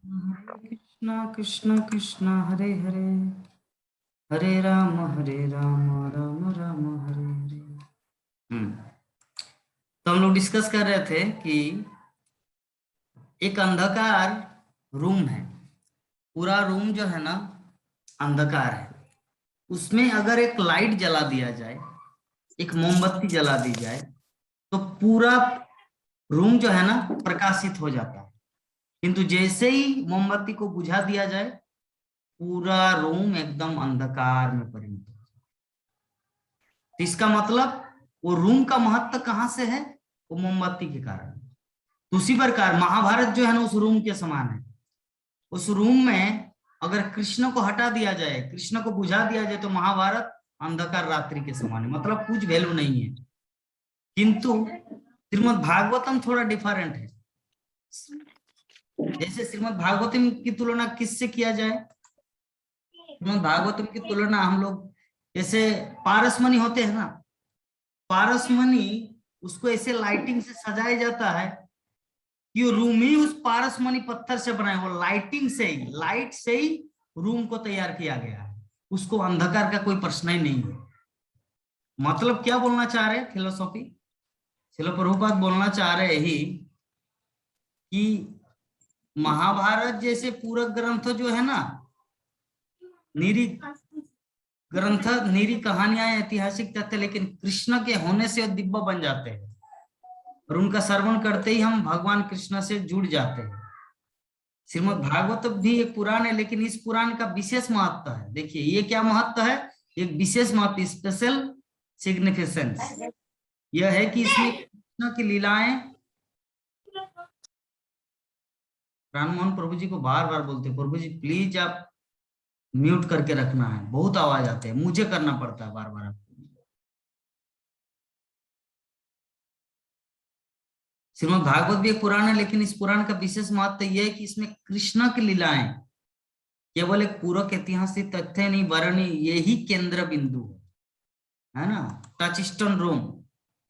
हरे कृष्णा कृष्णा कृष्णा हरे हरे, हरे राम राम राम हरे हरे। तो हम लोग डिस्कस कर रहे थे कि एक अंधकार रूम है, पूरा रूम जो है ना अंधकार है। उसमें अगर एक लाइट जला दिया जाए, एक मोमबत्ती जला दी जाए, तो पूरा रूम जो है ना प्रकाशित हो जाता है। किंतु जैसे ही मोमबत्ती को बुझा दिया जाए, पूरा रूम एकदम अंधकार में परिणत हो जाता है। तो इसका मतलब वो रूम का महत्व कहां से है? वो मोमबत्ती के कारण। तो उसी प्रकार महाभारत जो है ना उस रूम के समान है। उस रूम में अगर कृष्ण को हटा दिया जाए, कृष्ण को बुझा दिया जाए, तो महाभारत अंधकार रात्रि के समान है, मतलब कुछ वैल्यू नहीं है। किंतु श्रीमद् भागवतम थोड़ा डिफरेंट है। जैसे श्रीमद् भागवतम की तुलना किससे किया जाए? श्रीमद् भागवतम की तुलना हम लोग जैसे पारसमणि होते हैं ना, पारसमणि उसको ऐसे लाइटिंग से सजाया जाता है कि रूम ही उस पारसमणि पत्थर से बना है। वो लाइटिंग से ही, लाइट से ही रूम को तैयार किया गया है। उसको अंधकार का कोई प्रश्न ही नहीं है। मतलब क्या बोलना चाह रहे हैं फिलोसॉफी? शिल प्रभुपाद बोलना चाह रहे ही कि महाभारत जैसे पूरक ग्रंथ जो है ना, निरी ग्रंथ, निरी कहानियां, ऐतिहासिक तथ्य, लेकिन कृष्ण के होने से दिव्य बन जाते हैं और उनका श्रवण करते ही हम भगवान कृष्ण से जुड़ जाते हैं। श्रीमद् भागवत भी एक पुराण है, लेकिन इस पुराण का विशेष महत्व है। देखिए ये क्या महत्व है, एक विशेष महत्व, स्पेशल सिग्निफिकेंस यह है कि इसमें कृष्ण की लीलाएं, राममोहन प्रभु जी को बार बार बोलते, प्रभु जी प्लीज आप म्यूट करके रखना है, बहुत आवाज आते हैं, मुझे करना पड़ता है बार बार आपको। श्रीमद् भागवत भी एक पुराण है, लेकिन इस पुराण का विशेष महत्व यह है कि इसमें कृष्ण की लीलाएं केवल एक पूरक ऐतिहासिक तथ्य नहीं, वरन यही केंद्र बिंदु है ना। टचस्टोन रूम,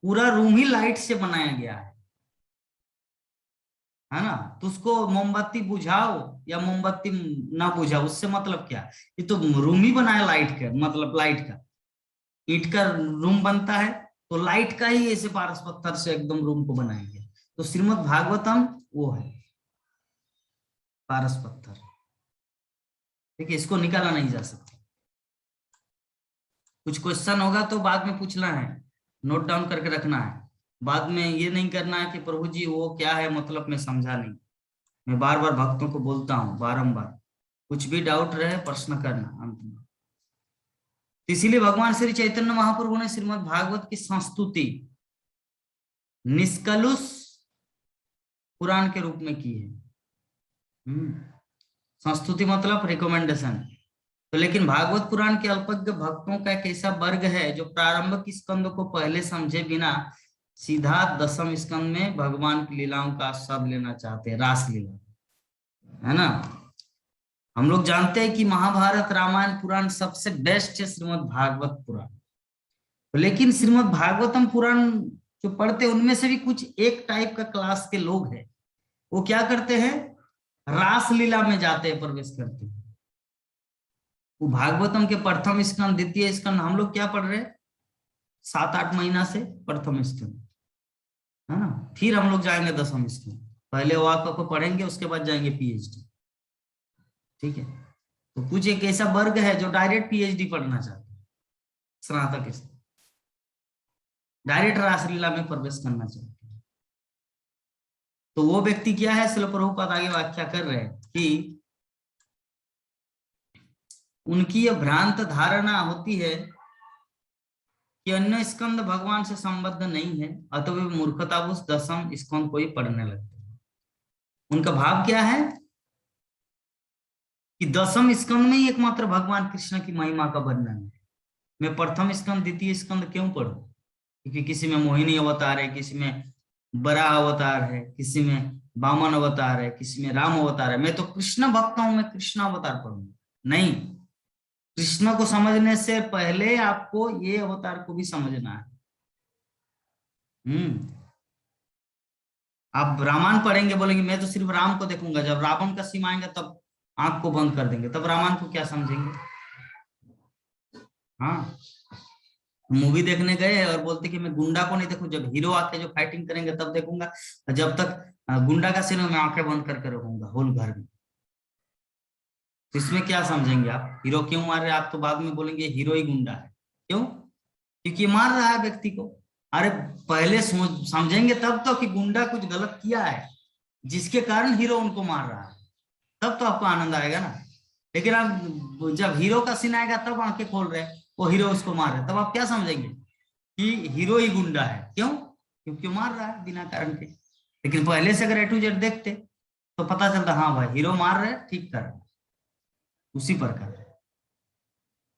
पूरा रूम ही लाइट से बनाया गया है ना। तो उसको मोमबत्ती बुझाओ या मोमबत्ती ना बुझाओ, उससे मतलब क्या? ये तो रूम ही बनाया लाइट का, मतलब लाइट का, ईंट का रूम बनता है, तो लाइट का ही ऐसे पारस पत्थर से एकदम रूम को बनाया गया। तो श्रीमद् भागवतम वो है पारस पत्थर। ठीक है, इसको निकाला नहीं जा सकता। कुछ क्वेश्चन होगा तो बाद में पूछना है, नोट डाउन करके रखना है। बाद में ये नहीं करना है कि प्रभु जी वो क्या है, मतलब मैं समझा नहीं। मैं बार बार भक्तों को बोलता हूँ बारंबार, कुछ भी डाउट रहे प्रश्न करना अंत में। इसीलिए भगवान श्री चैतन्य महाप्रभु ने श्रीमद् भागवत की संस्तुति निष्कलुष पुराण के रूप में की है। संस्तुति मतलब रिकमेंडेशन। तो लेकिन भागवत पुराण के अल्पज्ञ भक्तों का एक ऐसा वर्ग है जो प्रारंभिक स्कंद को पहले समझे बिना सीधा दसम स्कंद में भगवान की लीलाओं का स्वाद लेना चाहते हैं, रास लीला, है ना। हम लोग जानते हैं कि महाभारत रामायण पुराण सबसे बेस्ट है श्रीमद् भागवत पुराण। लेकिन श्रीमद् भागवतम पुराण जो पढ़ते हैं उनमें से भी कुछ एक टाइप का क्लास के लोग हैं, वो क्या करते हैं, रास लीला में जाते हैं, प्रवेश करते हैं। वो भागवतम के प्रथम स्कंद, द्वितीय स्कंद हम लोग क्या पढ़ रहे हैं 7-8 महीना से, प्रथम स्कंद, है ना। फिर हम लोग जाएंगे दसम स्कंद, पहले वाक्य को पढ़ेंगे, उसके बाद जाएंगे पीएचडी। ठीक है, तो कुछ एक ऐसा वर्ग है जो डायरेक्ट पीएचडी पढ़ना चाहते हैं, स्नातक स्तर, डायरेक्ट रासलीला में प्रवेश करना चाहते हैं। तो वो व्यक्ति क्या है, श्रील प्रभुपाद आगे व्याख्या कर रहे हैं कि उनकी यह भ्रांत धारणा होती है कि अन्य स्कंद भगवान से संबद्ध नहीं है, अतः वे मूर्खतावश दसम स्कंद को ही पढ़ने लगते हैं। उनका भाव क्या है कि दसम स्कंद में ही एकमात्र भगवान कृष्ण की महिमा का वर्णन है, मैं प्रथम स्कंद द्वितीय स्कंद क्यों पढ़ूं? क्योंकि किसी में मोहिनी अवतार है, किसी में बराह अवतार है, किसी में वामन अवतार है, किसी में राम अवतार है। मैं तो कृष्ण भक्त हूं, मैं कृष्ण अवतार पढ़ूंगा? नहीं, कृष्ण को समझने से पहले आपको ये अवतार को भी समझना है। आप रामायण पढ़ेंगे, बोलेंगे मैं तो सिर्फ राम को देखूंगा, जब रावण का सीन आएगा तब आंख को बंद कर देंगे, तब रामायण को क्या समझेंगे। हाँ, मूवी देखने गए और बोलते कि मैं गुंडा को नहीं देखूं, जब हीरो आके जो फाइटिंग करेंगे तब देखूंगा, जब तक गुंडा का सीन मैं आंखें बंद करके रखूंगा होल घर में। तो इसमें क्या समझेंगे आप, हीरो क्यों मार रहे हैं, आप तो बाद में बोलेंगे हीरो ही गुंडा है, क्यों, क्योंकि मार रहा है व्यक्ति को। अरे पहले समझेंगे तब तो कि गुंडा कुछ गलत किया है जिसके कारण हीरो उनको मार रहा है, तब तो आपको आनंद आएगा ना। लेकिन आप जब हीरो का सीन आएगा तब आंखें खोल रहे हैं, वो हीरो उसको मार रहे हैं, तब आप क्या समझेंगे कि हीरो ही गुंडा है, क्यों, क्योंकि मार रहा है बिना कारण के। लेकिन पहले से अगर A to Z देखते तो पता चलता हाँ भाई हीरो मार रहे हैं, ठीक कर रहे हैं। उसी प्रकार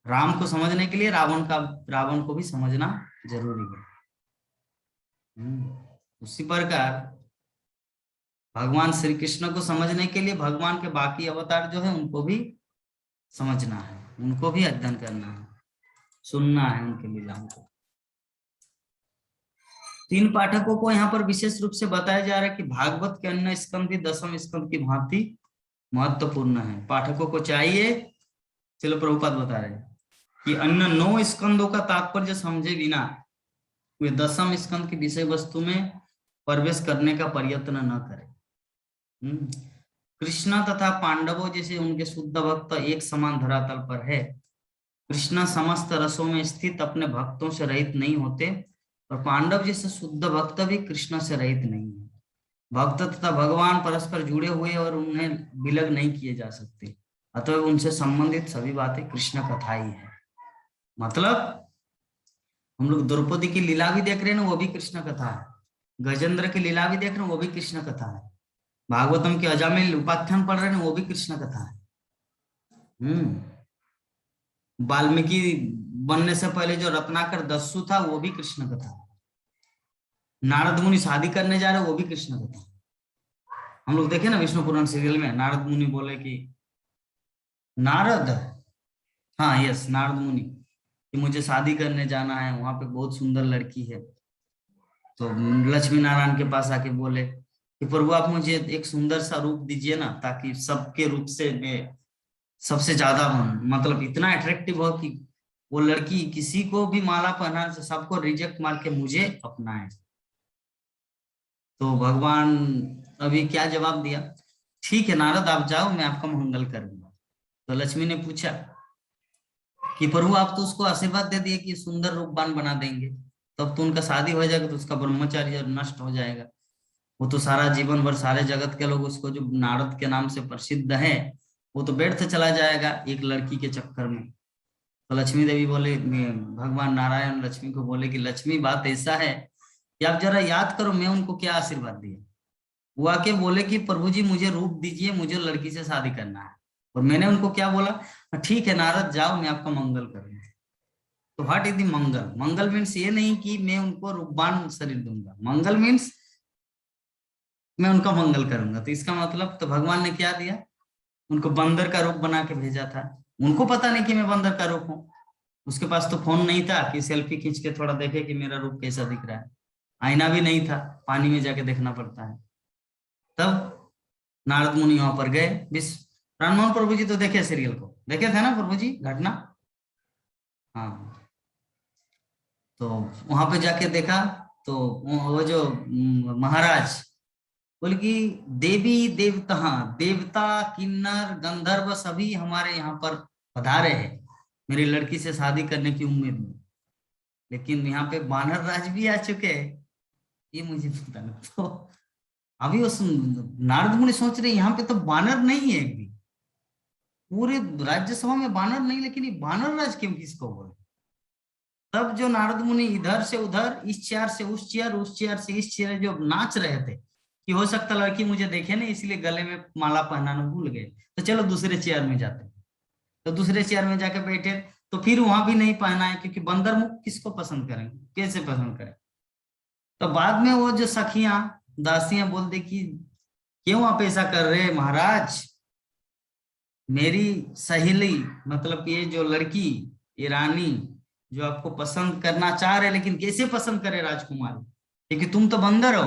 राम को समझने के लिए रावण को भी समझना जरूरी है। उसी प्रकार भगवान श्री कृष्ण को समझने के लिए भगवान के बाकी अवतार जो है उनको भी समझना है, उनको भी अध्ययन करना है, सुनना है उनके लीलाओं को। 3 पाठकों को यहाँ पर विशेष रूप से बताया जा रहा है कि भागवत के अन्य स्कंद भी 10वें स्कंद की भांति महत्वपूर्ण है। पाठकों को चाहिए, चलो प्रभुपाद बता रहे हैं कि अन्य 9 स्कंदों का तात्पर्य समझे बिना वे 10वें स्कंद की विषय वस्तु में प्रवेश करने का प्रयत्न न करें। कृष्णा तथा पांडवों जैसे उनके शुद्ध भक्त एक समान धरातल पर है। कृष्णा समस्त रसों में स्थित अपने भक्तों से रहित नहीं होते और पांडव जैसे शुद्ध भक्त भी कृष्ण से रहित नहीं है। भक्त तथा भगवान परस्पर जुड़े हुए और उन्हें विलग नहीं किए जा सकते, अतः उनसे संबंधित सभी बातें कृष्ण कथा ही है। मतलब हम लोग द्रौपदी की लीला भी देख रहे हैं ना, वो भी कृष्ण कथा है। गजेंद्र की लीला भी देख रहे हैं, वो भी कृष्ण कथा है। भागवतम के अजामिल उपाख्यान पढ़ रहे हैं, वो भी कृष्ण कथा है। वाल्मीकि बनने से पहले जो रत्नाकर दस्यु था वो भी कृष्ण कथा है। नारद मुनि शादी करने जा रहे वो भी कृष्ण कथा है। हम लोग देखे ना विष्णु पुराण सीरियल में, नारद मुनि बोले कि नारद, हाँ यस, नारद मुनि कि मुझे शादी करने जाना है, वहां पे बहुत सुंदर लड़की है। तो लक्ष्मी नारायण के पास आके बोले कि प्रभु आप मुझे एक सुंदर सा रूप दीजिए ना, ताकि सबके रूप से मैं सबसे ज्यादा बनूं, मतलब इतना अट्रैक्टिव हो कि वो लड़की किसी को भी माला पहना से सबको रिजेक्ट मार के मुझे अपनाए। तो भगवान अभी क्या जवाब दिया, ठीक है नारद आप जाओ, मैं आपका मंगल करूंगा। तो लक्ष्मी ने पूछा कि प्रभु आप तो उसको आशीर्वाद दे दिए कि सुंदर रूपवान बना देंगे, तब तो उनका शादी हो जाएगा, तो उसका ब्रह्मचर्य नष्ट हो जाएगा, वो तो सारा जीवन भर सारे जगत के लोग उसको जो नारद के नाम से प्रसिद्ध है वो तो व्यर्थ चला जाएगा एक लड़की के चक्कर में। तो लक्ष्मी देवी बोले, भगवान नारायण लक्ष्मी को बोले कि लक्ष्मी बात ऐसा है कि आप जरा याद करो मैं उनको क्या आशीर्वाद दिया। वो आके बोले कि प्रभु जी मुझे रूप दीजिए, मुझे लड़की से शादी करना है, और मैंने उनको क्या बोला, ठीक है नारद जाओ मैं आपका मंगल करूंगा। तो what is the Mangal, Mangal means ये नहीं कि मैं उनको रूपवान शरीर दूंगा, मंगल मीन्स मैं उनका मंगल करूंगा। तो इसका मतलब तो भगवान ने क्या दिया, उनको बंदर का रूप बना के भेजा था। उनको पता नहीं कि मैं बंदर का रूप हूँ, उसके पास तो फोन नहीं था कि सेल्फी खींच के थोड़ा देखे कि मेरा रूप कैसा दिख रहा है, आईना भी नहीं था, पानी में जाके देखना पड़ता है। तब नारद मुनि वहां पर गए। राममोहन प्रभु जी तो देखे सीरियल को, देखे थे ना प्रभु जी घटना, हाँ। तो वहां पे जाके देखा तो वो जो महाराज बोले कि देवी देवता, हाँ देवता किन्नर गंधर्व सभी हमारे यहाँ पर पधारे हैं मेरी लड़की से शादी करने की उम्मीद में, लेकिन यहाँ पे बानर राज भी आ चुके हैं, ये मुझे पता नहीं। तो अभी उस नारद मुनि सोच रहे यहाँ पे तो बानर नहीं है, एक भी पूरे राज्यसभा में बानर नहीं, लेकिन ये बानर राज क्यों किसको बोले। तब जो नारद मुनि इधर से उधर, इस चेयर से उस चेयर, उस चेयर से इस चेयर, जो नाच रहे थे कि हो सकता लड़की मुझे देखे नहीं इसलिए गले में माला पहनाना भूल गए, तो चलो दूसरे चेयर में जाते। तो दूसरे चेयर में जाके बैठे तो फिर वहां भी नहीं पहना है, क्योंकि बंदर मुख किसको पसंद करेंगे, कैसे पसंद करें। तो बाद में वो जो सखियां दासियां बोल दे कि क्यों आप ऐसा कर रहे महाराज, मेरी सहेली मतलब ये जो लड़की, ये रानी जो आपको पसंद करना चाह रहे, लेकिन कैसे पसंद करे राजकुमारी, क्योंकि तुम तो बंदर हो,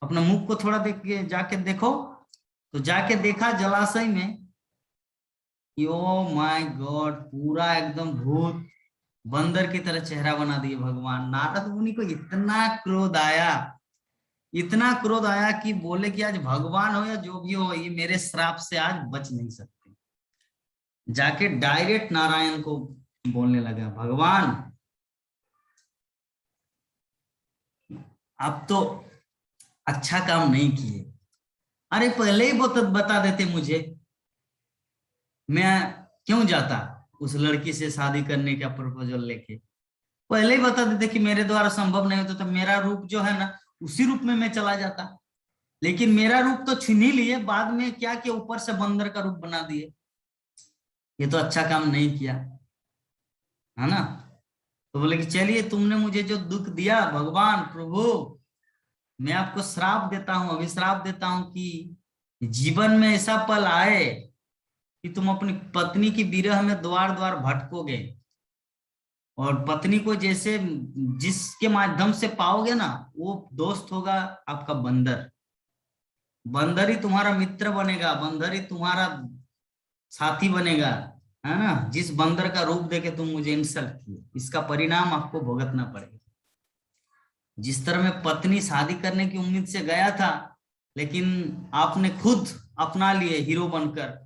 अपना मुख को थोड़ा देख के जाके देखो। तो जाके देखा जलाशय में, ओ माय गॉड, पूरा एकदम भूत बंदर की तरह चेहरा बना दिए भगवान। नारद मुनि को इतना क्रोध आया, इतना क्रोध आया कि बोले कि आज भगवान हो या जो भी हो, ये मेरे श्राप से आज बच नहीं सकते। जाके डायरेक्ट नारायण को बोलने लगा, भगवान आप तो अच्छा काम नहीं किए, अरे पहले ही बता देते मुझे, मैं क्यों जाता उस लड़की से शादी करने का प्रपोजल लेके। पहले ही बता देते कि मेरे द्वारा संभव नहीं होता, तो मेरा रूप जो है ना उसी रूप में मैं चला जाता। लेकिन मेरा रूप तो छीन ही लिए, बाद में क्या किया, ऊपर से बंदर का रूप बना दिए। ये तो अच्छा काम नहीं किया, है ना। तो बोले कि चलिए, तुमने मुझे जो दुख दिया भगवान प्रभु, मैं आपको श्राप देता हूँ, अभिश्राप देता हूँ कि जीवन में ऐसा पल आए कि तुम अपनी पत्नी की विरह में द्वार द्वार भटकोगे, और पत्नी को जैसे जिसके माध्यम से पाओगे ना, वो दोस्त होगा आपका बंदर। बंदर ही तुम्हारा मित्र बनेगा, बंदर ही तुम्हारा साथी बनेगा, है ना। जिस बंदर का रूप देके तुम मुझे इंसल्ट किए, इसका परिणाम आपको भुगतना पड़ेगा। जिस तरह मैं पत्नी शादी करने की उम्मीद से गया था, लेकिन आपने खुद अपना लिए हीरो बनकर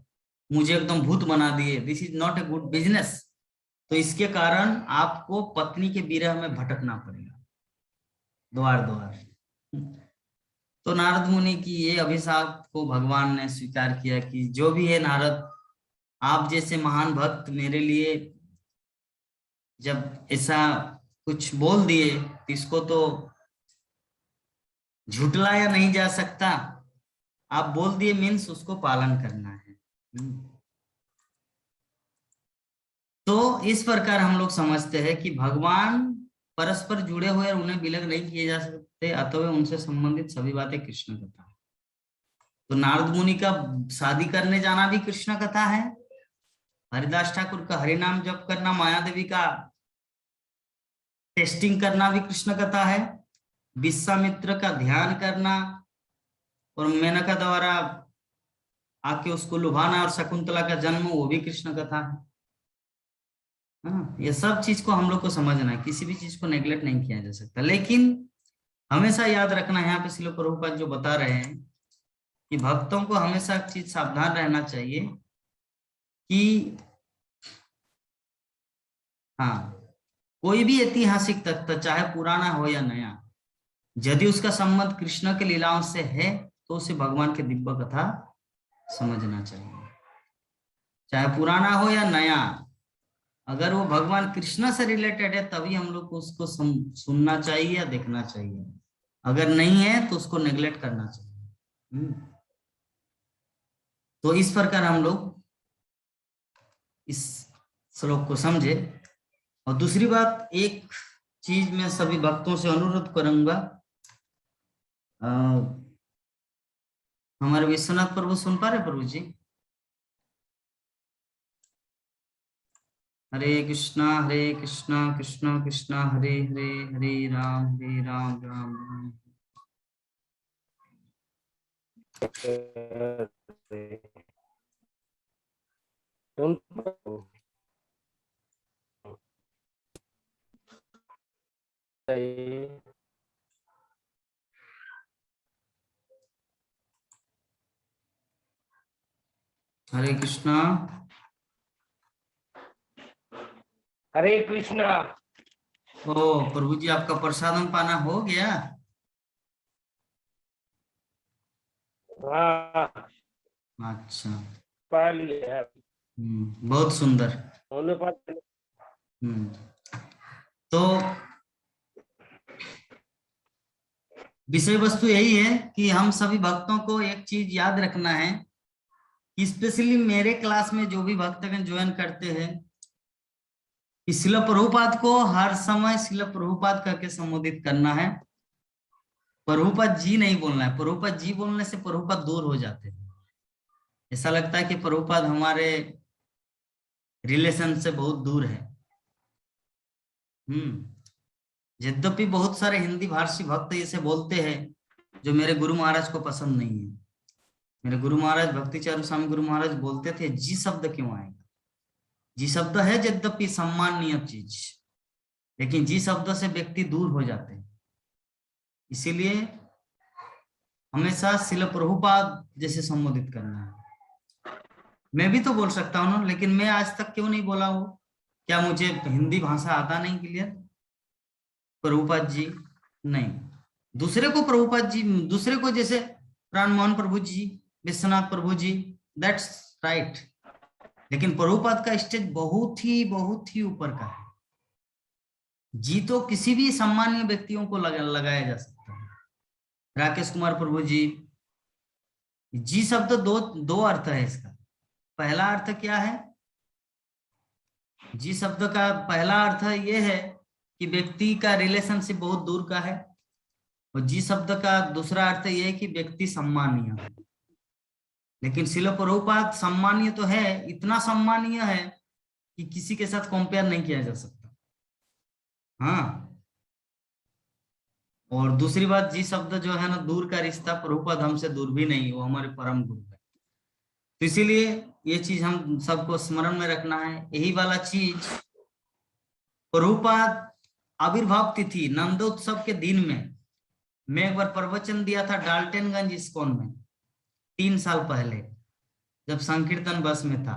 मुझे एकदम भूत बना दिए, this is not a good business. तो इसके कारण आपको पत्नी के विरह में भटकना पड़ेगा द्वार द्वार। तो नारद मुनि की ये अभिशाप को भगवान ने स्वीकार किया कि जो भी है नारद, आप जैसे महान भक्त मेरे लिए जब ऐसा कुछ बोल दिए, इसको तो झुटलाया नहीं जा सकता। आप बोल दिए मीन्स उसको पालन करना है। तो इस प्रकार हम लोग समझते हैं कि भगवान परस्पर जुड़े हुए और उन्हें विलग नहीं किए जा सकते, अतः उनसे संबंधित सभी बातें कृष्ण कथा है। तो नारद मुनि का शादी करने जाना भी कृष्ण कथा है, हरिदास ठाकुर का हरि नाम जप करना, माया देवी का टेस्टिंग करना भी कृष्ण कथा है, विश्वामित्र का ध्यान करना और मेनका द्वारा आके उसको लुभाना और शकुंतला का जन्म, वो भी कृष्ण कथा है। हाँ, ये सब चीज को हम लोग को समझना है, किसी भी चीज को नेग्लेक्ट नहीं किया जा सकता। लेकिन हमेशा याद रखना है, यहाँ पे श्रील प्रभुपाद जो बता रहे हैं कि भक्तों को हमेशा चीज सावधान रहना चाहिए कि हाँ, कोई भी ऐतिहासिक तथ्य चाहे पुराना हो या नया, यदि उसका संबंध कृष्ण के लीलाओं से है तो उसे भगवान की दिव्य कथा समझना चाहिए। चाहे पुराना हो या नया, अगर वो भगवान कृष्ण से रिलेटेड है तभी हम लोग को उसको सुनना चाहिए या देखना चाहिए। अगर नहीं है तो उसको नेग्लेक्ट करना चाहिए। तो इस प्रकार हम लोग इस श्लोक को समझे। और दूसरी बात, एक चीज मैं सभी भक्तों से अनुरोध करूंगा, हमारे विश्वनाथ प्रभु सुन पा रहे प्रभु जी? हरे कृष्णा कृष्णा कृष्णा हरे हरे, हरे राम राम राम। हरे कृष्णा। हरे कृष्णा। ओ प्रभु जी, आपका प्रसादम पाना हो गया? हाँ, अच्छा, पा लिया। बहुत सुंदर। तो विषय वस्तु यही है कि हम सभी भक्तों को एक चीज याद रखना है, स्पेशली मेरे क्लास में जो भी भक्तगण ज्वाइन करते हैं, शिल प्रभुपाद को हर समय शिल प्रभुपाद करके संबोधित करना है। प्रभुपाद जी नहीं बोलना है। प्रभुपाद जी बोलने से प्रभुपाद दूर हो जाते हैं, ऐसा लगता है कि प्रभुपाद हमारे रिलेशन से बहुत दूर है। यद्यपि बहुत सारे हिंदी भाषी भक्त इसे बोलते हैं, जो मेरे गुरु महाराज को पसंद नहीं है। मेरे गुरु महाराज भक्ति चारू स्वामी गुरु महाराज बोलते थे जी शब्द क्यों आएगा। जी शब्द है यद्यपि सम्माननीय चीज, लेकिन जी शब्द से व्यक्ति दूर हो जाते हैं। इसीलिए हमेशा शिल प्रभुपाद जैसे संबोधित करना है। मैं भी तो बोल सकता हूँ ना, लेकिन मैं आज तक क्यों नहीं बोला हूँ? क्या मुझे हिंदी भाषा आता नहीं क्लियर? प्रभुपाद जी नहीं, दूसरे को प्रभुपाद जी, दूसरे को जैसे प्राण मोहन प्रभु जी, विश्वनाथ प्रभु जी, दैट्स राइट। लेकिन प्रभुपाद का स्टेज बहुत ही ऊपर का है। जी तो किसी भी सम्मानीय व्यक्तियों को लगाया जा सकता है। राकेश कुमार प्रभु जी, जी शब्द दो अर्थ है इसका। पहला अर्थ क्या है? जी शब्द का पहला अर्थ ये है कि व्यक्ति का रिलेशनशिप बहुत दूर का है, और जी शब्द का दूसरा अर्थ ये है कि व्यक्ति सम्मानीय है। लेकिन शिल प्रभुपाद सम्मानीय तो है, इतना सम्मानीय है कि किसी के साथ कंपेयर नहीं किया जा सकता। हाँ, और दूसरी बात, जी शब्द जो है ना, दूर का रिश्ता, प्रभुपाद हमसे दूर भी नहीं, वो हमारे परम गुरु है। तो इसीलिए ये चीज हम सबको स्मरण में रखना है। यही वाला चीज प्रभुपाद आविर्भाव तिथि नंदोत्सव के दिन में मैं एक बार प्रवचन दिया था डाल्टनगंज इस्कॉन में 3 साल पहले, जब संकीर्तन बस में था।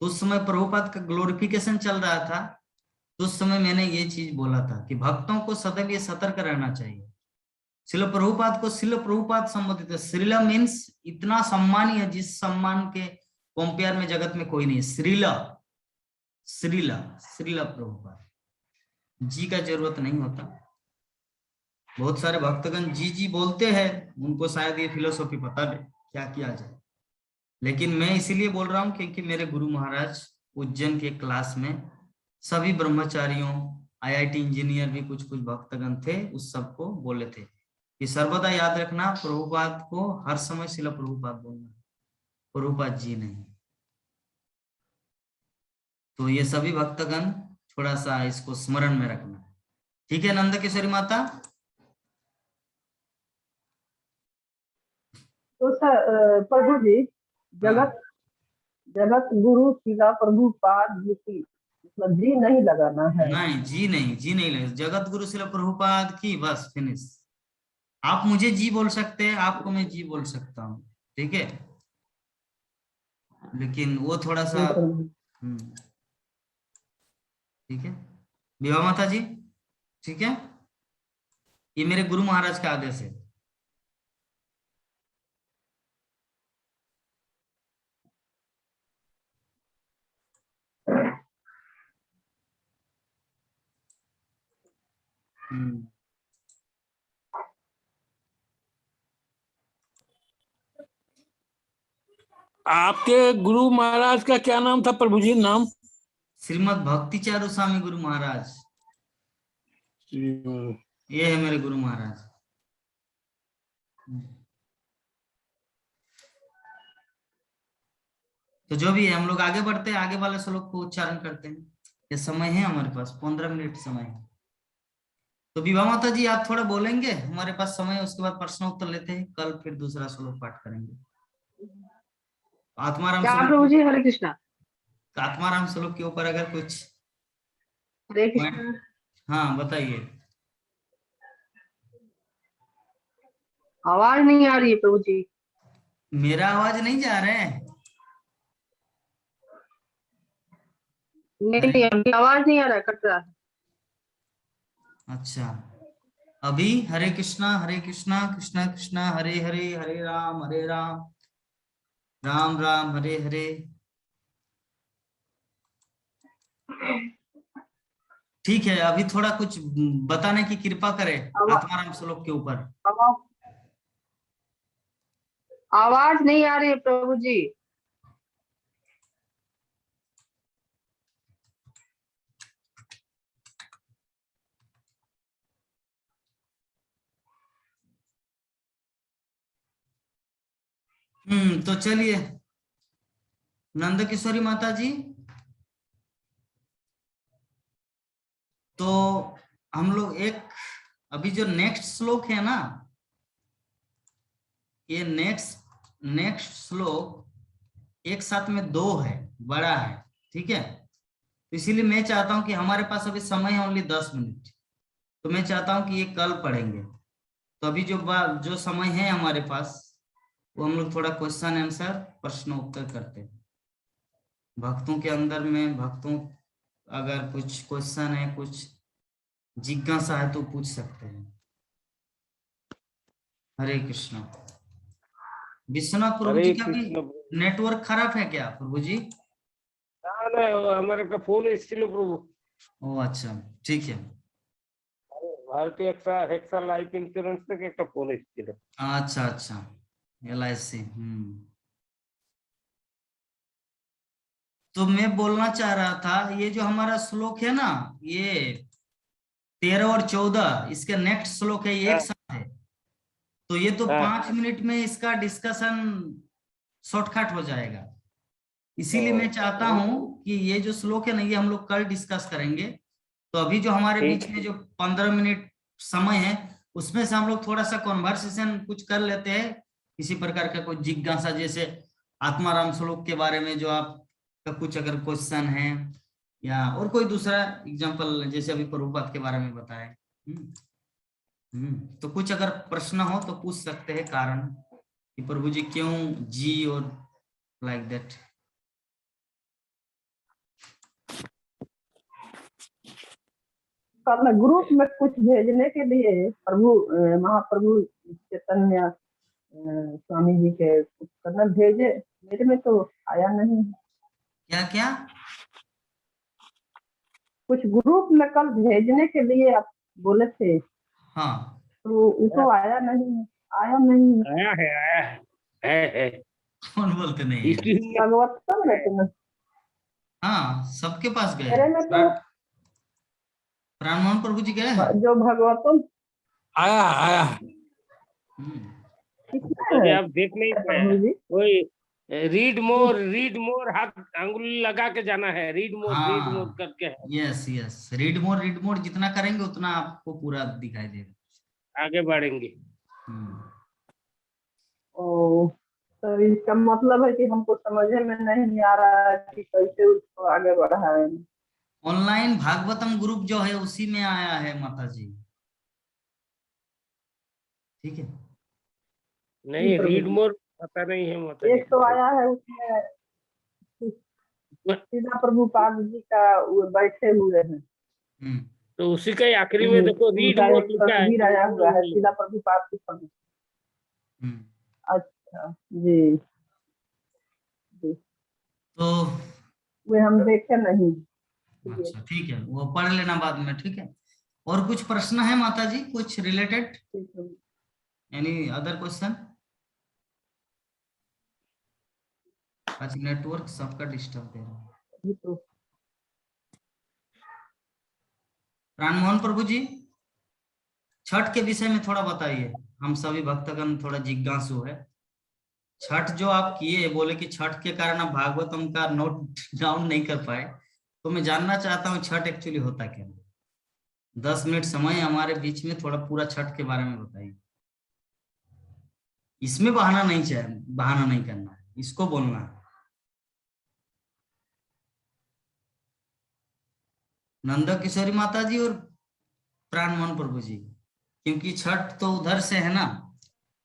उस समय प्रभुपाद का ग्लोरिफिकेशन चल रहा था। तो उस समय मैंने ये चीज बोला था कि भक्तों को सदैव ये सतर्क रहना चाहिए। शिल प्रभुपाद को शिल प्रभुपाद संबोधित है। श्रीला मीन्स इतना सम्मानीय, जिस सम्मान के कंपेयर में जगत में कोई नहीं। श्रीला श्रीला श्रीला प्रभुपाद, जी का जरूरत नहीं होता। बहुत सारे भक्तगण जी जी बोलते हैं, उनको शायद ये फिलोसॉफी पता है क्या किया जाए। लेकिन मैं इसीलिए बोल रहा हूँ क्योंकि मेरे गुरु महाराज उज्जैन के क्लास में सभी ब्रह्मचारियों, आईआईटी इंजीनियर भी कुछ भक्तगण थे, उस सबको बोले थे कि सर्वदा याद रखना, प्रभुपाद को हर समय शिला प्रभुपाद बोलना, प्रभुपाद जी नहीं। तो ये सभी भक्तगण थोड़ा सा इसको स्मरण में रखना। ठीक है नंद किशोरी माता? तो सर प्रभु जी, जगत जगत गुरु शिला प्रभुपाद जी की, मतलब जी नहीं लगाना है। नहीं, जी नहीं लगे। जगत गुरु शिला प्रभुपाद की, बस फिनिश। आप मुझे जी बोल सकते हैं, आपको मैं जी बोल सकता हूँ, ठीक है? लेकिन वो थोड़ा सा ठीक है। विभा माता जी, ठीक है, ये मेरे गुरु महाराज का आदेश है। आपके गुरु महाराज का क्या नाम था प्रभु जी? नाम? श्रीमद भक्ति चारू स्वामी गुरु महाराज, ये है मेरे गुरु महाराज। तो जो भी है, हम लोग आगे बढ़ते हैं, आगे वाले श्लोक को उच्चारण करते हैं। ये समय है हमारे पास, 15 मिनट समय है। तो विभा माता जी आप थोड़ा बोलेंगे, हमारे पास समय है, उसके बाद प्रश्न उत्तर लेते हैं, कल फिर दूसरा श्लोक पाठ करेंगे। आत्माराम प्रभु जी, हरे कृष्णा। आत्माराम श्लोक के ऊपर अगर कुछ हरे कृष्णा। हाँ बताइए। आवाज नहीं आ रही है प्रभु जी। मेरा आवाज नहीं जा रहा है? नहीं, अभी आवाज नहीं आ रहा, कट रहा है। अच्छा, अभी हरे कृष्णा कृष्णा कृष्णा हरे हरे, हरे राम राम राम हरे हरे। ठीक है, अभी थोड़ा कुछ बताने की कृपा करें आत्माराम श्लोक के ऊपर। आवाज नहीं आ रही है प्रभु जी। तो चलिए नंद किशोरी माता जी, तो हम लोग एक अभी जो नेक्स्ट श्लोक है ना, ये नेक्स्ट श्लोक एक साथ में 2 है, बड़ा है, ठीक है। तो इसीलिए मैं चाहता हूं कि हमारे पास अभी समय है ओनली 10 मिनट, तो मैं चाहता हूं कि ये कल पढ़ेंगे। तो अभी जो समय है हमारे पास, वो हम लोग थोड़ा क्वेश्चन आंसर प्रश्न उत्तर करते हैं। भक्तों के अंदर में अगर कुछ क्वेश्चन है, कुछ जिज्ञासा है तो पूछ सकते हैं। हरे कृष्णा। विश्वनाथ प्रभु जी हरे का भी कृष्ण। नेटवर्क खराब है क्या प्रभु जी? हमारे का फोन एसছিল प्रभु। ओ अच्छा, ठीक है। भारतीय हेक्सा लाइफ इंश्योरेंस থেকে একটা ফোন এসেছিল। अच्छा अच्छा, LIC। तो मैं बोलना चाह रहा था, ये जो हमारा श्लोक है ना, ये 13 और 14, इसके नेक्स्ट श्लोक है, ये एक साथ है। तो ये तो 5 मिनट में इसका डिस्कशन शॉर्टकट हो जाएगा। इसीलिए मैं चाहता हूं कि ये जो श्लोक है ना, ये हम लोग कल डिस्कस करेंगे। तो अभी जो हमारे बीच में जो 15 मिनट समय है, उसमें से हम लोग थोड़ा सा कॉन्वर्सेशन कुछ कर लेते हैं, किसी प्रकार का कोई जिज्ञासा, जैसे आत्माराम श्लोक के बारे में जो आपका कुछ अगर क्वेश्चन है, या और कोई दूसरा एग्जांपल, जैसे अभी प्रभुपाद के बारे में बताए। तो कुछ अगर प्रश्न हो तो पूछ सकते हैं, कारण कि प्रभु जी क्यों जी और लाइक दैट। कल ग्रुप में कुछ भेजने के लिए महाप्रभु चैतन्य स्वामी जी के कुछ करना भेजे, मेरे में तो आया नहीं। क्या क्या? कुछ ग्रुप में कल भेजने के लिए आप बोले थे। हाँ, तो उसको आया नहीं। आया है। कौन बोलते नहीं है? भगवतम में तो हाँ, सबके पास गए। मेरे में तो प्राणमोहन प्रभु जी गए हैं। जो भगवतम आया। किसमें है आप देख नहीं प्रभु पाए। जी? कोई रीड मोर हाथ अंगुली लगा के जाना है। रीड मोर करके है। यस, रीड मोर जितना करेंगे उतना आपको पूरा दिखाई देगा। आगे बढ़ेंगे। ओ, तो इसका मतलब है कि हमको समझ में नहीं आ रहा है कि कैसे उसको आगे बढ़ाएं। ऑनलाइन भागवतम ग्रुप जो है उसी में आया है माता जी, ठीक है। नहीं, रीड मोर पता नहीं है माता जी। एक तो आया है उसमें सीधा प्रभुपाद जी का वो बैठे हुए हैं। तो उसी का ही आखिरी में देखो रीड उनका मोर एक लिखा है। तस्वीर आया हुआ है सीधा प्रभुपाद की सामने। अच्छा जी, तो वे हम देखे नहीं। अच्छा, ठीक है, वो पढ़ लेना बाद में, ठीक है। और कुछ प्रश्न है माता जी, कुछ रिलेटेड, एनी अदर क्वेश्चन? आज नेटवर्क सबका डिस्टर्ब दे रहा है। राममोहन प्रभु जी, छठ के विषय में थोड़ा बताइए, हम सभी भक्तगण थोड़ा जिज्ञासु है। छठ जो आप किए, बोले कि छठ के कारण आप भागवतम का नोट डाउन नहीं कर पाए, तो मैं जानना चाहता हूँ छठ एक्चुअली होता क्या? 10 मिनट समय हमारे बीच में, थोड़ा पूरा छठ के बारे में बताइए। इसमें बहाना नहीं करना है, इसको बोलना है। नंदा किशोरी माता जी और प्राणमोहन प्रभु जी, क्योंकि छठ तो उधर से है ना,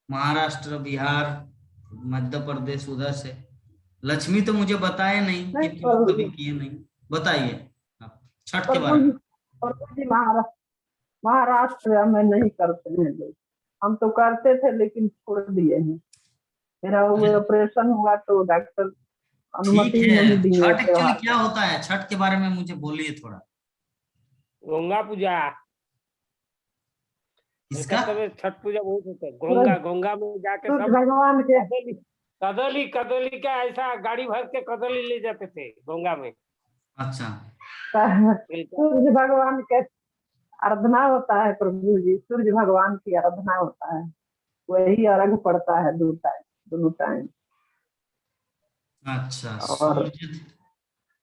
महाराष्ट्र, बिहार, मध्य प्रदेश, उधर से। लक्ष्मी तो मुझे बताए नहीं कि तुम कभी किए नहीं, बताइए आप छठ के बारे में। प्रभु जी महाराष्ट्र में नहीं करते हैं लोग। हम तो करते थे लेकिन छोड़ दिए हैं। मेरा वो ऑपरेशन हुआ तो डॉक्टर अनुमति ठीक है, नहीं दिए छठ एक्चुअली त्योहार। क्या होता है, छठ के बारे में मुझे बोलिए थोड़ा। गंगा पूजा। इसका छठ पूजा बहुत होता है। गंगा में जाके सब भगवान के कदली का ऐसा गाड़ी भर के कदली ले जाते थे गंगा में। अच्छा, सूर्य भगवान के आराधना होता है प्रभु जी। सूर्य भगवान की आराधना होता है, वही अर्घ पड़ता है दोनों टाइम। अच्छा, और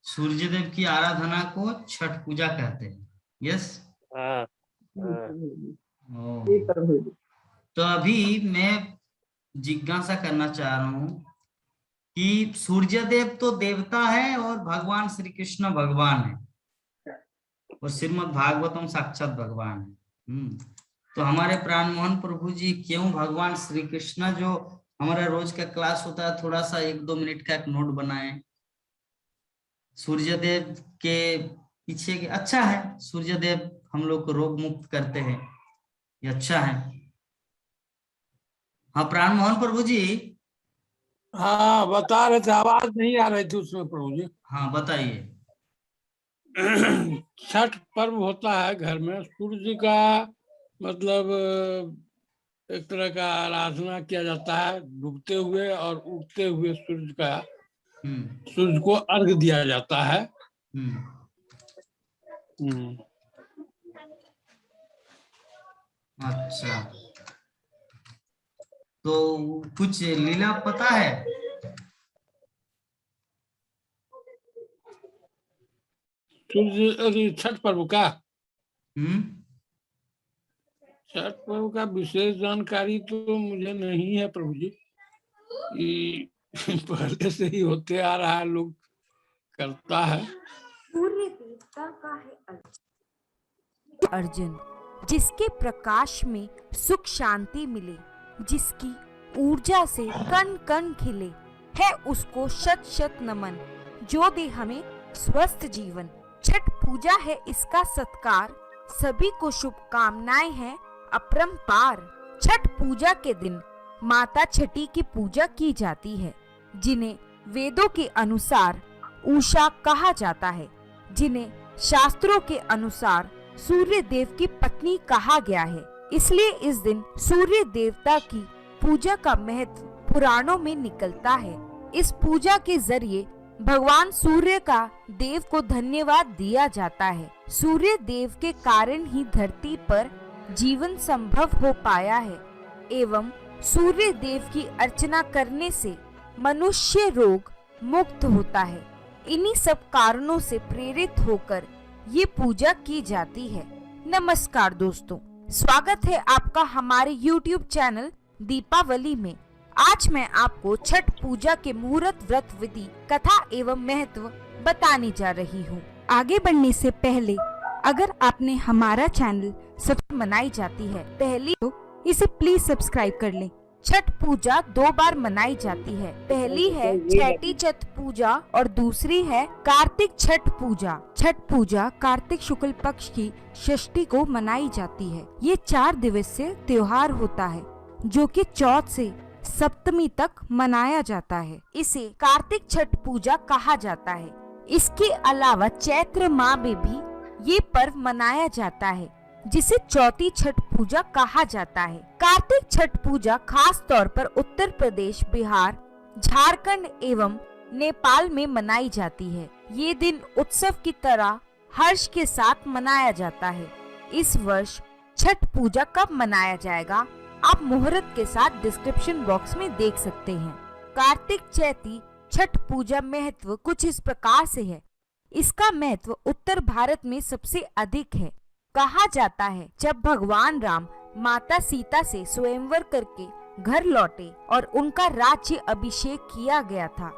सूर्य देव की आराधना को छठ पूजा कहते हैं। यस। जी प्रभु जी। तो अभी मैं जिज्ञासा करना चाह रहा हूँ कि सूर्य देव तो देवता है और भगवान श्री कृष्ण भगवान है और श्रीमद् भागवतम साक्षात भगवान है। तो हमारे प्राण मोहन प्रभु जी क्यों भगवान श्री कृष्ण, जो हमारा रोज का क्लास होता है, थोड़ा सा 1-2 मिनट का एक नोट बनाए। सूर्यदेव के पीछे के अच्छा है, सूर्यदेव हम लोग को रोग मुक्त करते हैं, ये अच्छा है। हाँ प्राण मोहन प्रभु जी। हाँ बता रहे थे, आवाज नहीं आ रही थी उसमें प्रभु जी। हाँ बताइए। छठ पर्व होता है घर में, सूर्य का मतलब एक तरह का आराधना किया जाता है, डूबते हुए और उगते हुए सूर्य का, सूर्य को अर्घ दिया जाता है। अच्छा, तो कुछ लीला पता है? सूर्य छठ पर्व का छठ पर्व का विशेष जानकारी तो मुझे नहीं है प्रभु जी, पहले से ही होते आ रहा है, लोग करता है। सूर्य देवता का है अर्जुन, जिसके प्रकाश में सुख शांति मिले, जिसकी ऊर्जा से कण कण खिले, है उसको शत शत नमन, जो दे हमें स्वस्थ जीवन। छठ पूजा है इसका सत्कार, सभी को शुभकामनाएं हैं अपरंपार। छठ पूजा के दिन माता छठी की पूजा की जाती है, जिन्हें वेदों के अनुसार उषा कहा जाता है, जिन्हें शास्त्रों के अनुसार सूर्य देव की पत्नी कहा गया है। इसलिए इस दिन सूर्य देवता की पूजा का महत्व पुराणों में निकलता है। इस पूजा के जरिए भगवान सूर्य का देव को धन्यवाद दिया जाता है। सूर्य देव के कारण ही धरती पर जीवन संभव हो पाया है एवं सूर्य देव की अर्चना करने से मनुष्य रोग मुक्त होता है। इन्हीं सब कारणों से प्रेरित होकर ये पूजा की जाती है। नमस्कार दोस्तों, स्वागत है आपका हमारे YouTube चैनल दीपावली में। आज मैं आपको छठ पूजा के मुहूर्त व्रत विधि, कथा एवं महत्व बताने जा रही हूँ। आगे बढ़ने से पहले अगर आपने हमारा चैनल सब्सक्राइब मनाई जाती है पहली, तो इसे प्लीज सब्सक्राइब कर लें। छठ पूजा 2 बार मनाई जाती है। पहली है छठी छठ पूजा और दूसरी है कार्तिक छठ पूजा। छठ पूजा कार्तिक शुक्ल पक्ष की षष्ठी को मनाई जाती है। ये 4 दिवसीय त्योहार होता है, जो कि चौथ से सप्तमी तक मनाया जाता है। इसे कार्तिक छठ पूजा कहा जाता है। इसके अलावा चैत्र माह में भी ये पर्व मनाया जाता है, जिसे चौथी छठ पूजा कहा जाता है। कार्तिक छठ पूजा खास तौर पर उत्तर प्रदेश, बिहार, झारखंड एवं नेपाल में मनाई जाती है। ये दिन उत्सव की तरह हर्ष के साथ मनाया जाता है। इस वर्ष छठ पूजा कब मनाया जाएगा, आप मुहूर्त के साथ डिस्क्रिप्शन बॉक्स में देख सकते हैं। कार्तिक चैती छठ पूजा महत्व कुछ इस प्रकार से है। इसका महत्व उत्तर भारत में सबसे अधिक है। कहा जाता है जब भगवान राम माता सीता से स्वयंवर करके घर लौटे और उनका राज्य अभिषेक किया गया था,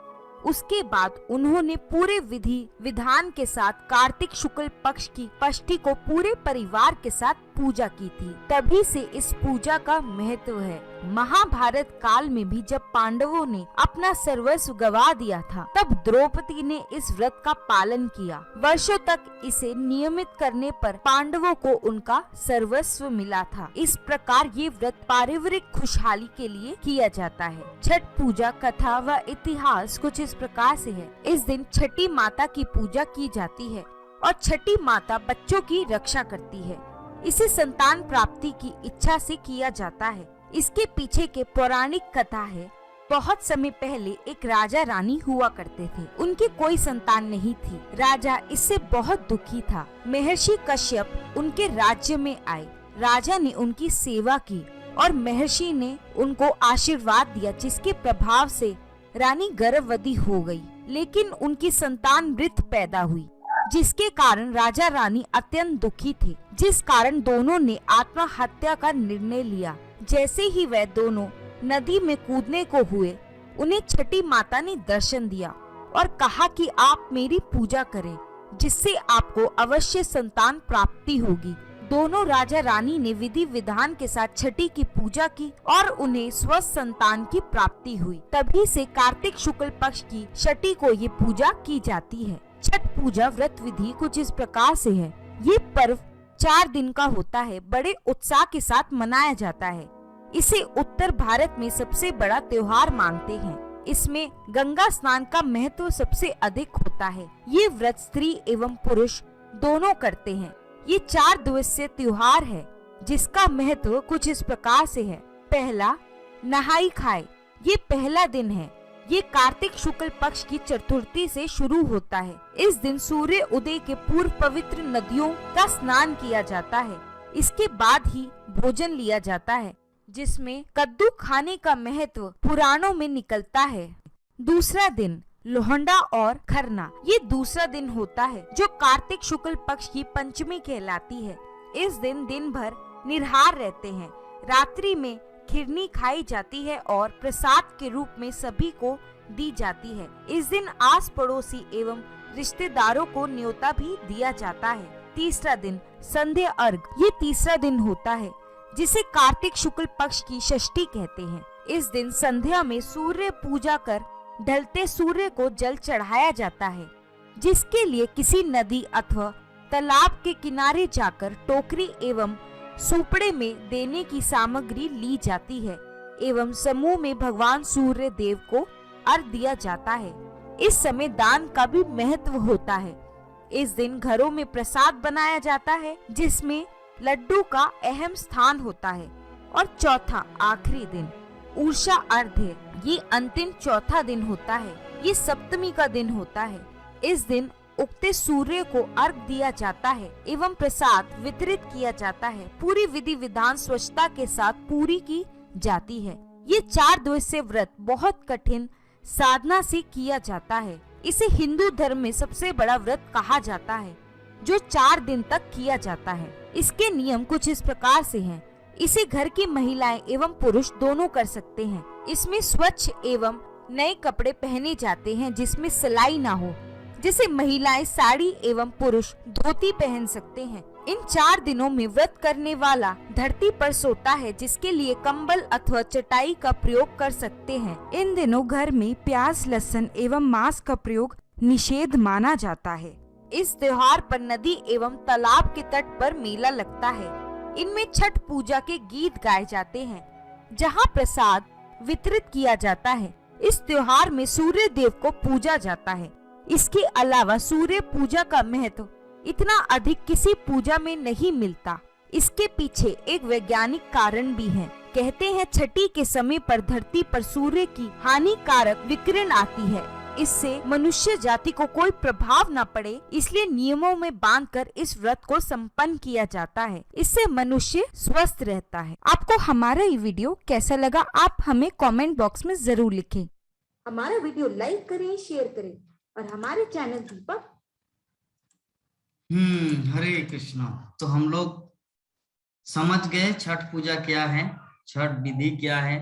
उसके बाद उन्होंने पूरे विधि विधान के साथ कार्तिक शुक्ल पक्ष की षष्ठी को पूरे परिवार के साथ पूजा की थी। तभी से इस पूजा का महत्व है। महाभारत काल में भी जब पांडवों ने अपना सर्वस्व गवा दिया था, तब द्रौपदी ने इस व्रत का पालन किया। वर्षों तक इसे नियमित करने पर पांडवों को उनका सर्वस्व मिला था। इस प्रकार ये व्रत पारिवारिक खुशहाली के लिए किया जाता है। छठ पूजा कथा व इतिहास कुछ इस प्रकार से है। इस दिन छठी माता की पूजा की जाती है और छठी माता बच्चों की रक्षा करती है। इसे संतान प्राप्ति की इच्छा से किया जाता है। इसके पीछे के पौराणिक कथा है। बहुत समय पहले एक राजा रानी हुआ करते थे। उनकी कोई संतान नहीं थी। राजा इससे बहुत दुखी था। महर्षि कश्यप उनके राज्य में आए। राजा ने उनकी सेवा की और महर्षि ने उनको आशीर्वाद दिया, जिसके प्रभाव से रानी गर्भवती हो गई। लेकिन उनकी संतान मृत पैदा हुई, जिसके कारण राजा रानी अत्यंत दुखी थे, जिस कारण दोनों ने आत्महत्या का निर्णय लिया। जैसे ही वह दोनों नदी में कूदने को हुए, उन्हें छठी माता ने दर्शन दिया और कहा कि आप मेरी पूजा करें, जिससे आपको अवश्य संतान प्राप्ति होगी। दोनों राजा रानी ने विधि विधान के साथ छठी की पूजा की और उन्हें स्वस्थ संतान की प्राप्ति हुई। तभी से कार्तिक शुक्ल पक्ष की छठी को ये पूजा की जाती है। छठ पूजा व्रत विधि कुछ इस प्रकार से है। ये पर्व 4 दिन का होता है, बड़े उत्साह के साथ मनाया जाता है। इसे उत्तर भारत में सबसे बड़ा त्योहार मानते हैं। इसमें गंगा स्नान का महत्व सबसे अधिक होता है। ये व्रत स्त्री एवं पुरुष दोनों करते हैं। ये 4 दिवसीय त्योहार है, जिसका महत्व कुछ इस प्रकार से है। पहला, नहाई खाए। ये पहला दिन है। ये कार्तिक शुक्ल पक्ष की चतुर्थी से शुरू होता है। इस दिन सूर्य उदय के पूर्व पवित्र नदियों का स्नान किया जाता है। इसके बाद ही भोजन लिया जाता है, जिसमें कद्दू खाने का महत्व पुराणों में निकलता है। दूसरा दिन, लोहंडा और खरना। ये दूसरा दिन होता है, जो कार्तिक शुक्ल पक्ष की पंचमी कहलाती है। इस दिन दिन भर निराहार रहते हैं। रात्रि में खिरनी खाई जाती है और प्रसाद के रूप में सभी को दी जाती है। इस दिन आस पड़ोसी एवं रिश्तेदारों को न्योता भी दिया जाता है। तीसरा दिन, संध्या अर्घ। ये तीसरा दिन होता है, जिसे कार्तिक शुक्ल पक्ष की षष्ठी कहते हैं। इस दिन संध्या में सूर्य पूजा कर ढलते सूर्य को जल चढ़ाया जाता है, जिसके लिए किसी नदी अथवा तालाब के किनारे जाकर टोकरी एवं सुपड़े में देने की सामग्री ली जाती है एवं समूह में भगवान सूर्य देव को अर्घ दिया जाता है। इस समय दान का भी महत्व होता है। इस दिन घरों में प्रसाद बनाया जाता है, जिसमें लड्डू का अहम स्थान होता है। और चौथा, आखिरी दिन, उषा अर्घ है। ये अंतिम चौथा दिन होता है। ये सप्तमी का दिन होता है। इस दिन उगते सूर्य को अर्घ दिया जाता है एवं प्रसाद वितरित किया जाता है। पूरी विधि विधान स्वच्छता के साथ पूरी की जाती है। ये 4 दिवसीय व्रत बहुत कठिन साधना से किया जाता है। इसे हिंदू धर्म में सबसे बड़ा व्रत कहा जाता है, जो 4 दिन तक किया जाता है। इसके नियम कुछ इस प्रकार से हैं। इसे घर की महिलाएं एवं पुरुष दोनों कर सकते हैं। इसमें स्वच्छ एवं नए कपड़े पहने जाते हैं, जिसमें सिलाई ना हो। जैसे महिलाएं साड़ी एवं पुरुष धोती पहन सकते हैं। इन 4 दिनों में व्रत करने वाला धरती पर सोता है, जिसके लिए कंबल अथवा चटाई का प्रयोग कर सकते हैं। इन दिनों घर में प्याज, लहसुन एवं मांस का प्रयोग निषेध माना जाता है। इस त्योहार पर नदी एवं तालाब के तट पर मेला लगता है। इनमें छठ पूजा के गीत गाए जाते हैं, जहां प्रसाद वितरित किया जाता है। इस त्योहार में सूर्य देव को पूजा जाता है। इसके अलावा सूर्य पूजा का महत्व इतना अधिक किसी पूजा में नहीं मिलता। इसके पीछे एक वैज्ञानिक कारण भी है। कहते हैं छठी के समय पर धरती पर सूर्य की हानिकारक विकिरण आती है। इससे मनुष्य जाति को कोई प्रभाव न पड़े, इसलिए नियमों में बांधकर इस व्रत को संपन्न किया जाता है। इससे मनुष्य स्वस्थ रहता है। आपको हमारा ये वीडियो कैसा लगा, आप हमें कमेंट बॉक्स में जरूर लिखें। हमारा वीडियो लाइक करें, शेयर करें और हमारे चैनल दीपक हरे कृष्णा। तो हम लोग समझ गए छठ पूजा क्या है, छठ विधि क्या है,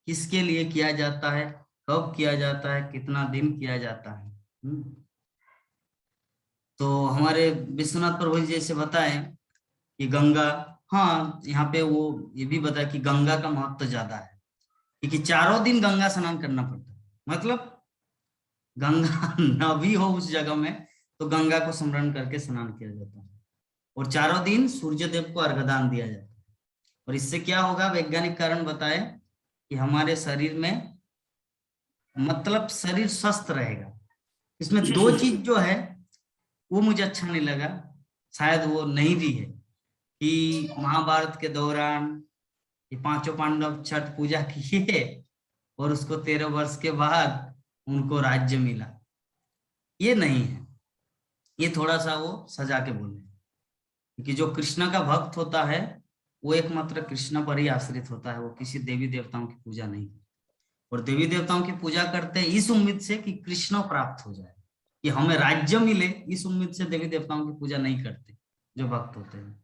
किसके लिए किया जाता है, कब किया जाता है, कितना दिन किया जाता है। तो हमारे विश्वनाथ प्रभु जी जैसे बताएं कि गंगा, हाँ यहाँ पे वो ये भी बताया कि गंगा का महत्व ज्यादा है, क्योंकि 4 दिन गंगा स्नान करना पड़ता है। मतलब गंगा न भी हो उस जगह में तो गंगा को स्मरण करके स्नान किया जाता है। और 4 दिन सूर्य देव को अर्घदान दिया जाता है। और इससे क्या होगा, वैज्ञानिक कारण बताए कि हमारे शरीर में, मतलब शरीर स्वस्थ रहेगा। इसमें 2 चीज जो है वो मुझे अच्छा नहीं लगा, शायद वो नहीं भी है, कि महाभारत के दौरान ये 5 पांडव छठ पूजा किए और उसको 13 वर्ष के बाद उनको राज्य मिला। ये नहीं है, ये थोड़ा सा वो सजा के बोले, क्योंकि जो कृष्ण का भक्त होता है वो एकमात्र कृष्ण पर ही आश्रित होता है, वो किसी देवी देवताओं की पूजा नहीं। और देवी देवताओं की पूजा करते हैं इस उम्मीद से कि कृष्ण प्राप्त हो जाए, कि हमें राज्य मिले, इस उम्मीद से देवी देवताओं की पूजा नहीं करते जो भक्त होते हैं।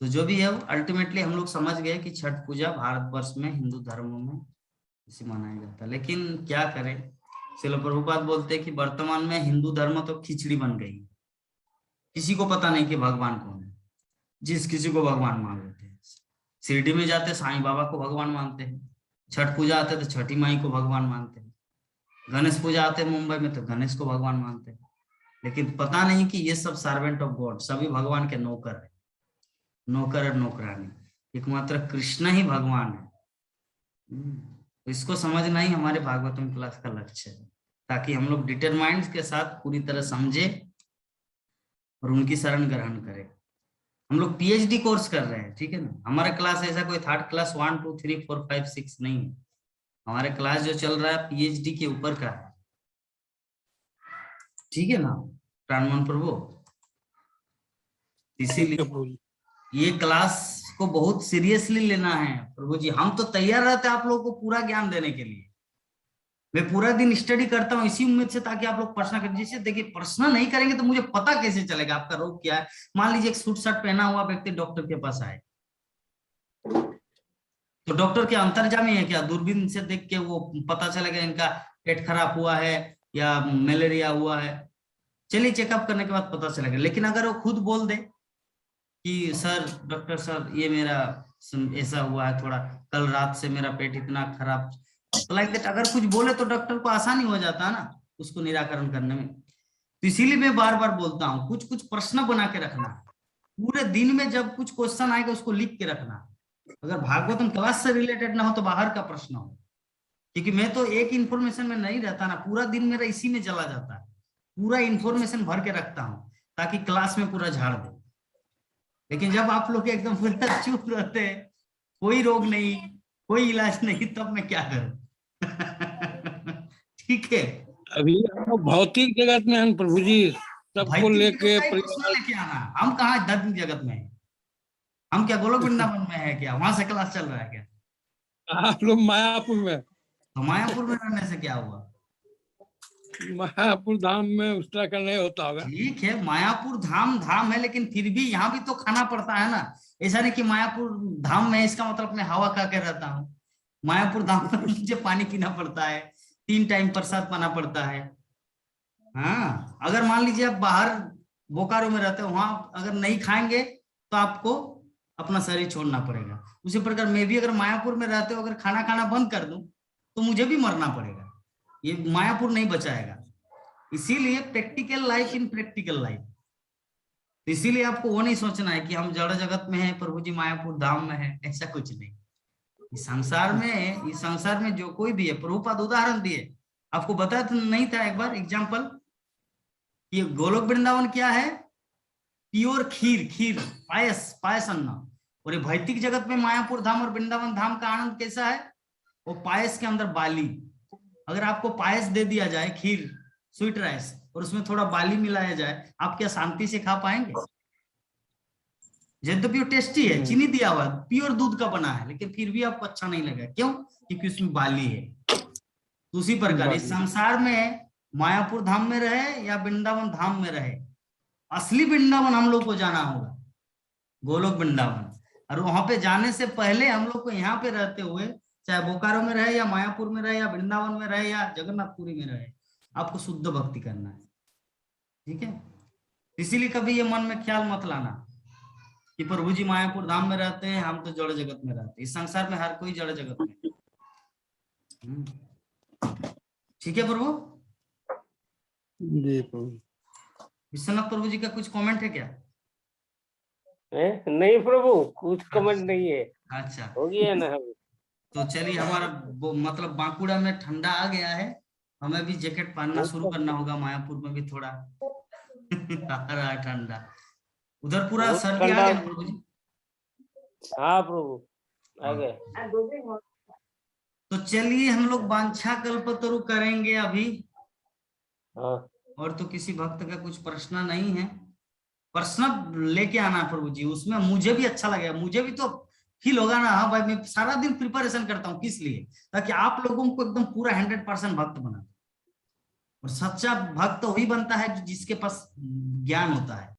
तो जो भी है अल्टीमेटली हम लोग समझ गए कि छठ पूजा भारतवर्ष में हिंदू धर्मों में इसे मनाया जाता है। लेकिन क्या करें, श्रील प्रभुपाद बोलते हैं कि वर्तमान में हिंदू धर्म तो खिचड़ी बन गई, किसी को पता नहीं कि भगवान कौन है, जिस किसी को भगवान मान लेते हैं। शिरडी में जाते साईं बाबा को भगवान मानते हैं, छठ पूजा आते तो छठी माई को भगवान मानते हैं, गणेश पूजा आते मुंबई में तो गणेश को भगवान मानते हैं। लेकिन पता नहीं कि ये सब सर्वेंट ऑफ गॉड, सभी भगवान के नौकर है, नौकर और नौकरानी, एकमात्र कृष्ण ही भगवान है। तो इसको समझना ही हमारे भागवतम क्लास का लक्ष्य है, ताकि हम लोग डिटरमाइंड के साथ पूरी तरह समझे और उनकी शरण ग्रहण करें। हम लोग पीएचडी कोर्स कर रहे हैं, ठीक है ना। हमारा क्लास ऐसा कोई थर्ड क्लास 1 2 3 4 5 6 नहीं है। हमारे क्लास जो चल रहा है पीएचडी के ऊपर का है, ठीक है ना प्राणमन प्रभु। इसीलिए ये क्लास को बहुत सीरियसली लेना है प्रभु जी। हम तो तैयार रहते हैं आप लोगों को पूरा ज्ञान देने के लिए। मैं पूरा दिन स्टडी करता हूँ इसी उम्मीद से, ताकि आप लोग प्रश्न करें। जैसे देखिए प्रश्न नहीं करेंगे तो मुझे पता कैसे चलेगा आपका रोग क्या है। मान लीजिए एक सूट शर्ट पहना हुआ व्यक्ति डॉक्टर के पास आए, तो डॉक्टर के अंतर्जामी है क्या, दूरबीन से देख के वो पता चलेगा इनका पेट खराब हुआ है या मलेरिया हुआ है, चलिए चेकअप करने के बाद पता चलेगा। लेकिन अगर वो खुद बोल दे कि सर डॉक्टर सर ये मेरा ऐसा हुआ है, थोड़ा कल रात से मेरा पेट इतना खराब, तो लाइक दैट अगर कुछ बोले तो डॉक्टर को आसानी हो जाता है ना उसको निराकरण करने में। तो इसीलिए मैं बार बार बोलता हूँ कुछ कुछ प्रश्न बना के रखना, पूरे दिन में जब कुछ क्वेश्चन आएगा उसको लिख के रखना। अगर भागवतम क्लास से रिलेटेड ना हो तो बाहर का प्रश्न हो, क्योंकि मैं तो एक इंफॉर्मेशन में नहीं रहता ना, पूरा दिन मेरा इसी में चला जाता है, पूरा इंफॉर्मेशन भर के रखता हूँ ताकि क्लास में पूरा झाड़ दे। लेकिन जब आप लोग एकदम पूरा चुप रहते हैं, कोई रोग नहीं कोई इलाज नहीं, तब मैं क्या करूं? ठीक है, अभी हम लोग भौतिक जगत में हैं प्रभु जी, सबको लेके लेके आना। हम कहाँ आध्यात्मिक जगत में है? हम क्या गोलोक वृंदावन में है क्या? वहां से क्लास चल रहा है क्या? आप लोग मायापुर में। तो मायापुर में रहने से क्या हुआ? मायापुर धाम में उस तरह का नहीं होता होगा। ठीक है, मायापुर धाम धाम है, लेकिन फिर भी यहाँ भी तो खाना पड़ता है ना। ऐसा नहीं कि मायापुर धाम में इसका मतलब मैं हवा खा के रहता हूँ। मायापुर धाम में मुझे पानी पीना पड़ता है, 3 टाइम प्रसाद पाना पड़ता है। हाँ, अगर मान लीजिए आप बाहर बोकारो में रहते हो, वहां अगर नहीं खाएंगे तो आपको अपना शरीर छोड़ना पड़ेगा। उसी प्रकार मैं भी अगर मायापुर में रहते हो, अगर खाना खाना बंद कर दूं तो मुझे भी मरना पड़ेगा, ये मायापुर नहीं बचाएगा। इसीलिए practical life in practical life. तो इसीलिए आपको वो नहीं सोचना है कि हम जड़ जगत में हैं, प्रभु जी मायापुर धाम में है, ऐसा कुछ नहीं। इस संसार में जो कोई भी है, प्रभुपाद उदाहरण दिए, आपको बताया तो नहीं था एक बार एग्जाम्पल, ये गोलोक वृंदावन क्या है? प्योर खीर पायस अन्न। और ये भौतिक जगत में मायापुर धाम और वृंदावन धाम का आनंद कैसा है? वो पायस के अंदर बाली। अगर आपको पायस दे दिया जाए, खीर स्वीट राइस, और उसमें थोड़ा बाली मिलाया जाए, आप क्या शांति से खा पाएंगे? यद्यपि वो टेस्टी है, चीनी दिया हुआ, प्योर दूध का बना है, लेकिन फिर भी आपको अच्छा नहीं लगा। क्यों? क्योंकि उसमें बाली है। तो उसी प्रकार इस संसार में मायापुर धाम में रहे या वृंदावन धाम में रहे, असली वृंदावन हम लोग को जाना होगा, गोलोक वृंदावन। और वहां पे जाने से पहले हम लोग को यहाँ पे रहते हुए, चाहे बोकारो में रहे या मायापुर में रहे या वृंदावन में रहे या जगन्नाथपुरी में रहे, आपको शुद्ध भक्ति करना है। ठीक है, इसीलिए कभी ये मन में ख्याल मत लाना कि प्रभु जी मायापुर धाम में रहते हैं, हम तो जड़ जगत में रहते हैं। इस संसार में हर कोई जड़ जगत में। ठीक है प्रभु जी। प्रभु विश्वनाथ प्रभु जी का कुछ कमेंट है क्या? नहीं प्रभु, कुछ कमेंट नहीं है। अच्छा, हो गया ना। तो चलिए, हमारा मतलब बांकुड़ा में ठंडा आ गया है, हमें भी जैकेट पहनना शुरू करना होगा। मायापुर में भी थोड़ा आ रहा है ठंडा, उधर पूरा सर्दी आ गया प्रभु जी। हाँ प्रभु आ गए। तो चलिए हम लोग वांछा कल्पतरु करेंगे अभी। हाँ। और तो किसी भक्त का कुछ प्रश्न नहीं है, प्रश्न लेके आना प्रभु जी, उसमें मुझे भी अच्छा लगेगा, मुझे भी तो फील होगा ना। हाँ भाई, मैं सारा दिन प्रिपरेशन करता हूँ, किस लिए? ताकि आप लोगों को एकदम पूरा 100% भक्त बना। और सच्चा भक्त वही बनता है जिसके पास ज्ञान होता है।